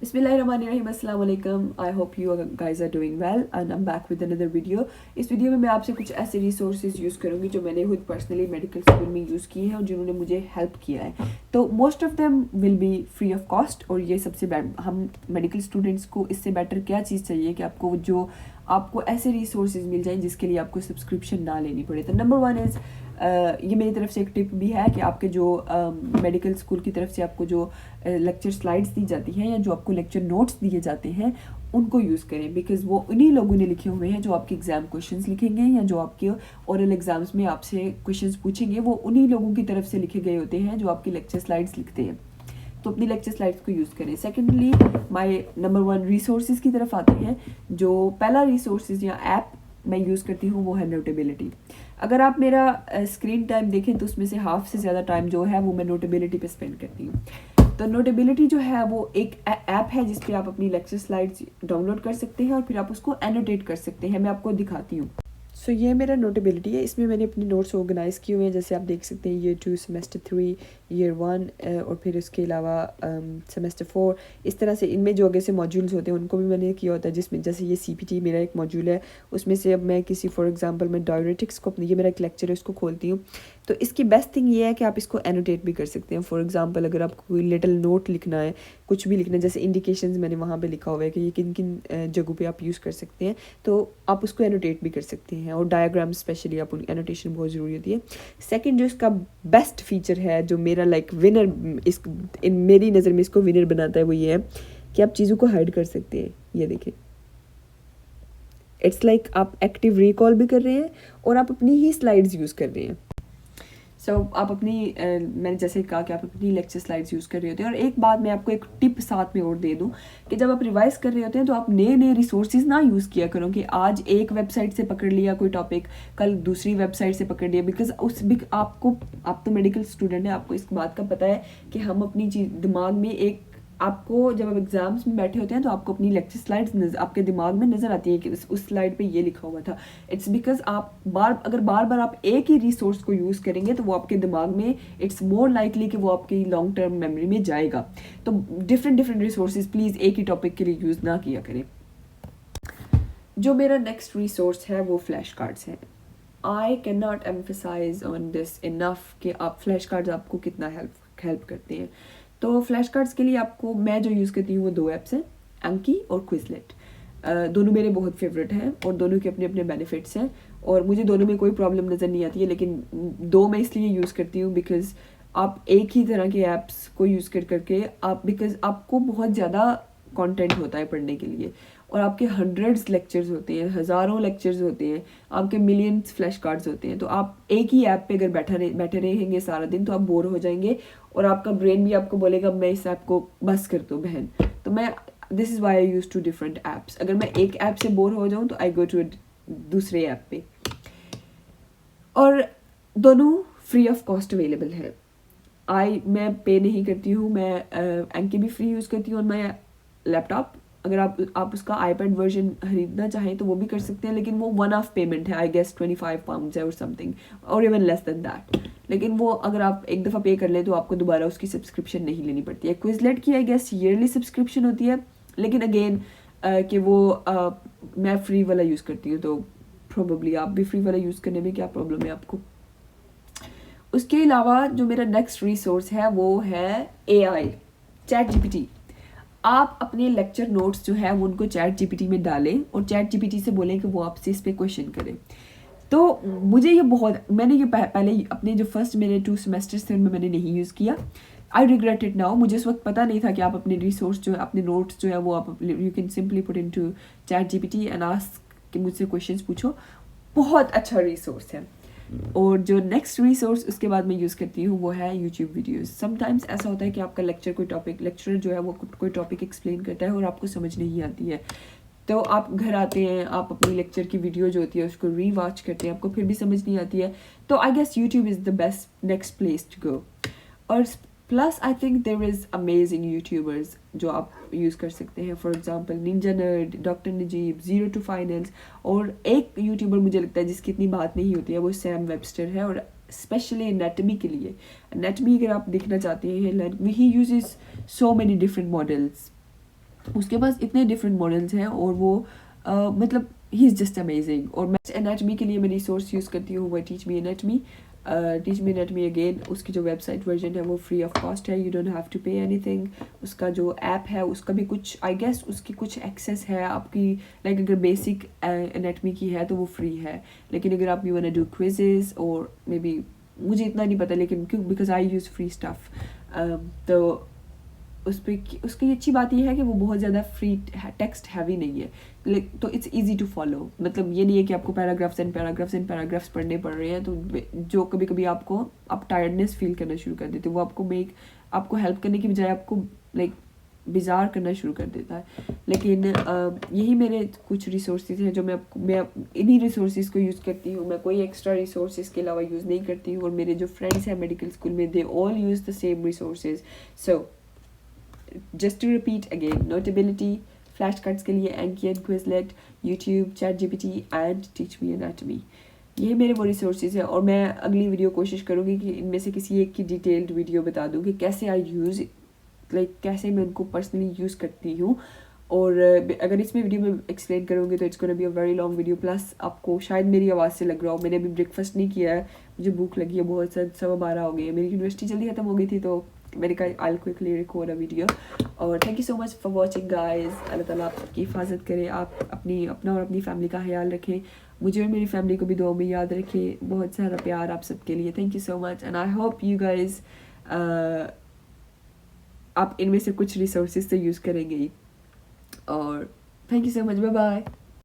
Bismillahirrahmanirrahim. Assalamu alaikum. I hope you guys are doing well and I'm back with another video. इस video में मैं आपसे कुछ ऐसे रिसोर्सेज यूज़ करूँगी जो मैंने खुद पर्सनली मेडिकल स्कूल में यूज़ किए हैं और जिन्होंने मुझे हेल्प किया है. तो most of them will be free of cost. और ये सबसे हम मेडिकल स्टूडेंट्स को इससे बेटर क्या चीज़ चाहिए कि आपको ऐसे रिसोर्सेज मिल जाएं जिसके लिए आपको सब्सक्रिप्शन ना लेनी पड़े. तो नंबर वन इज़ ये मेरी तरफ से एक टिप भी है कि आपके जो मेडिकल स्कूल की तरफ से आपको जो लेक्चर स्लाइड्स दी जाती हैं या जो आपको लेक्चर नोट्स दिए जाते हैं उनको यूज़ करें, बिकॉज़ वो उन्हीं लोगों ने लिखे हुए हैं जो आपके एग्ज़ाम क्वेश्चंस लिखेंगे या जो आपके ओरल एग्ज़ाम्स में आपसे क्वेश्चंस पूछेंगे. वो उन्हीं लोगों की तरफ से लिखे गए होते हैं जो आपकी लेक्चर स्लाइड्स लिखते हैं. तो अपनी लेक्चर स्लाइड्स को यूज़ करें. Secondly my number one resources की तरफ आते हैं. जो पहला रिसोर्सेज या ऐप मैं यूज़ करती हूँ वो है नोटेबिलिटी. अगर आप मेरा स्क्रीन टाइम देखें तो उसमें से हाफ से ज़्यादा टाइम जो है वो मैं नोटेबिलिटी पे स्पेंड करती हूँ. तो नोटेबिलिटी जो है वो एक ऐप है जिस पे आप अपनी लेक्चर स्लाइड्स डाउनलोड कर सकते हैं और फिर आप उसको एनोटेट कर सकते हैं. मैं आपको दिखाती हूँ. सो ये मेरा नोटेबिलिटी है. इसमें मैंने अपने नोट्स ऑर्गेनाइज किए हुए हैं. जैसे आप देख सकते हैं ईयर 2 सेमेस्टर 3 ईयर 1 और फिर उसके अलावा सेमेस्टर 4. इस तरह से इनमें जो आगे से मॉड्यूल्स होते हैं उनको भी मैंने किया होता है. जिसमें जैसे ये CPT मेरा एक मॉड्यूल है, उसमें से अब मैं किसी फॉर एग्जांपल मैं डायरेटिक्स को ये मेरा एक लेक्चर है उसको खोलती हूँ. तो इसकी बेस्ट थिंग ये है कि आप इसको एनोटेट भी कर सकते हैं. फॉर एग्जांपल अगर आपको कोई लिटिल नोट लिखना है, कुछ भी लिखना है, जैसे इंडिकेशंस मैंने वहाँ पे लिखा हुआ है कि ये किन किन जगहों पे आप यूज़ कर सकते हैं, तो आप उसको एनोटेट भी कर सकते हैं. और डायग्राम स्पेशली आप एनोटेशन बहुत ज़रूरी होती है. सेकंड जो इसका बेस्ट फीचर है जो मेरा लाइक विनर इन मेरी नज़र में इसको विनर बनाता है वो ये है कि आप चीज़ों को हाइड कर सकते हैं. ये देखें, इट्स लाइक आप एक्टिव रिकॉल भी कर रहे हैं और आप अपनी ही स्लाइड्स यूज़ कर रहे हैं. आप अपनी मैंने जैसे कहा कि आप अपनी लेक्चर स्लाइड्स यूज़ कर रहे होते हैं. और एक बात मैं आपको एक टिप साथ में और दे दूं कि जब आप रिवाइज कर रहे होते हैं तो आप नए नए रिसोर्सेज ना यूज़ किया करो कि आज एक वेबसाइट से पकड़ लिया कोई टॉपिक, कल दूसरी वेबसाइट से पकड़ लिया. बिकॉज आप तो मेडिकल स्टूडेंट हैं, आपको इस बात का पता है कि हम अपनी चीज़ दिमाग में आपको जब आप एग्जाम्स में बैठे होते हैं तो आपको अपनी लेक्चर स्लाइड्स आपके दिमाग में नज़र आती है कि उस स्लाइड पे ये लिखा हुआ था. इट्स बिकॉज आप अगर बार बार आप एक ही रिसोर्स को यूज़ करेंगे तो वो आपके दिमाग में इट्स मोर लाइकली कि वो आपकी लॉन्ग टर्म मेमोरी में जाएगा. तो डिफरेंट रिसोर्सेज प्लीज़ एक ही टॉपिक के लिए यूज़ ना किया करें. जो मेरा नेक्स्ट रिसोर्स है वो फ्लैश कार्ड्स हैं. I can not emphasize on this enough कि आप फ्लैश कार्ड्स आपको कितना हेल्प करते हैं. तो फ्लैश कार्ड्स के लिए आपको मैं जो यूज़ करती हूँ वो 2 ऐप्स हैं, एंकी और क्विजलेट. दोनों मेरे बहुत फेवरेट हैं और दोनों के अपने अपने बेनिफिट्स हैं और मुझे दोनों में कोई प्रॉब्लम नज़र नहीं आती है. लेकिन 2 मैं इसलिए यूज़ करती हूँ बिकॉज़ आप एक ही तरह के ऐप्स को यूज़ करके बिकॉज़ आपको बहुत ज़्यादा कंटेंट होता है पढ़ने के लिए और आपके हंड्रेड्स लेक्चर्स होते हैं, हज़ारों लेक्चर्स होते हैं, आपके मिलियंस फ्लैश कार्ड्स होते हैं. तो आप एक ही ऐप पे अगर बैठे रहेंगे सारा दिन तो आप बोर हो जाएंगे और आपका ब्रेन भी आपको बोलेगा मैं इस ऐप को बस कर दो बहन. तो this is why I use 2 different apps. अगर मैं एक ऐप से बोर हो जाऊँ तो आई गो टू दूसरे ऐप पे. और दोनों फ्री ऑफ कॉस्ट अवेलेबल है. मैं पे नहीं करती हूँ. मैं एंकी भी फ्री यूज़ करती हूँ और मैं लैपटॉप अगर आप उसका आईपैड वर्जन खरीदना चाहें तो वो भी कर सकते हैं, लेकिन वो वन ऑफ पेमेंट है. आई गेस 25 पाउंड्स है और समथिंग और इवन लेस देन दैट. लेकिन वो अगर आप एक दफ़ा पे कर लें तो आपको दोबारा उसकी सब्सक्रिप्शन नहीं लेनी पड़ती है. क्विजलेट की आई गेस ईयरली सब्सक्रिप्शन होती है, लेकिन अगेन कि वो मैं फ्री वाला यूज़ करती हूँ तो प्रोबेबली आप भी फ्री वाला यूज़ करने में क्या प्रॉब्लम है आपको. उसके अलावा जो मेरा नेक्स्ट रिसोर्स है वो है AI, ChatGPT. आप अपने लेक्चर नोट्स जो है वो उनको ChatGPT में डालें और ChatGPT से बोलें कि वो आपसे इस पर क्वेश्चन करें. तो मुझे ये मैंने ये पहले अपने जो फर्स्ट मेरे 2 सेमेस्टर्स थे उनमें मैंने नहीं यूज़ किया. I regret it now. मुझे उस वक्त पता नहीं था कि आप अपने रिसोर्स जो है अपने नोट्स जो है वो आप you can simply put into ChatGPT and ask कि मुझसे क्वेश्चंस पूछो. बहुत अच्छा रिसोर्स है. और जो नेक्स्ट रिसोर्स उसके बाद मैं यूज़ करती हूँ वो है यूट्यूब वीडियोस. समटाइम्स ऐसा होता है कि आपका लेक्चरर जो है वो कोई टॉपिक एक्सप्लेन करता है और आपको समझ नहीं आती है. तो आप घर आते हैं, आप अपनी लेक्चर की वीडियो जो होती है उसको रीवॉच करते हैं, आपको फिर भी समझ नहीं आती है. तो I guess YouTube is the best next place to go. और plus I think there is amazing YouTubers जो आप यूज़ कर सकते हैं. For example Ninja Nerd, doctor Najeeb, Zero to Finance. और एक यूट्यूबर मुझे लगता है जिसकी इतनी बात नहीं होती है वो सैम वेबस्टर है. और स्पेशली एनाटमी के लिए, एनाटमी अगर आप देखना चाहते हैं, he uses so many different models उसके पास इतने डिफरेंट मॉडल्स हैं और वो मतलब ही इज़ जस्ट अमेजिंग। और मैं एनाटमी के लिए मैं रिसोर्स यूज़ करती हूँ, वो teach me anatomy. Teach me anatomy again, उसकी जो वेबसाइट वर्जन है वो फ्री ऑफ कॉस्ट है, you don't have to pay anything. उसका जो ऐप है उसका भी कुछ आई गेस उसकी कुछ एक्सेस है आपकी, लाइक अगर बेसिक एनाटमी की है तो वो फ्री है, लेकिन अगर आप you want to do quizzes और मे बी, मुझे इतना नहीं पता लेकिन क्यों, because I use free stuff, तो उस पर उसकी अच्छी बात यह है कि वो बहुत ज़्यादा फ्री टेक्स्ट हैवी नहीं है, तो इट्स इजी टू फॉलो। मतलब ये नहीं है कि आपको paragraphs and paragraphs and paragraphs पढ़ने पड़ रहे हैं, तो जो कभी कभी आपको आप टायर्डनेस फील करना शुरू कर देते हो, वो आपको हेल्प करने की बजाय आपको लाइक बेजार करना शुरू कर देता है। लेकिन यही मेरे कुछ रिसोर्सेज हैं जो मैं इन्हीं रिसोर्सेज को यूज़ करती हूँ, मैं कोई एक्स्ट्रा रिसोर्सेज के अलावा यूज़ नहीं करती हूँ। और मेरे जो फ्रेंड्स हैं मेडिकल स्कूल में, they all use the same resources. So just to repeat again, Notability, flashcards के लिए Anki and Quizlet, YouTube, ChatGPT and Teach Me Anatomy, ये मेरे वो रिसोर्सेज हैं। और मैं अगली वीडियो कोशिश करूँगी कि इनमें से किसी एक की डिटेल्ड वीडियो बता दूँ कि कैसे आई यूज़, लाइक कैसे मैं उनको पर्सनली यूज़ करती हूँ। और अगर इसमें वीडियो में एक्सप्लेन करूँगी तो it's gonna be a very long video. Plus आपको शायद मेरी आवाज़ से लग रहा हो, मैंने अभी ब्रेकफास्ट नहीं किया है, मुझे भूख लगी है बहुत, 12:15 हो गई है, मेरी यूनिवर्सिटी जल्दी ख़त्म हो गई थी, तो मैंने कहा I quickly record a video. और thank you so much for watching guys. Allah ताला आपकी हिफाजत करे, आप अपना और अपनी फैमिली का ख्याल रखें, मुझे और मेरी फैमिली को भी दुआ में याद रखें। बहुत सारा प्यार आप सबके लिए, thank you so much and I hope you guys आप इनमें से कुछ रिसोर्सेज तो यूज़ करेंगे ही। और thank you so much, bye bye.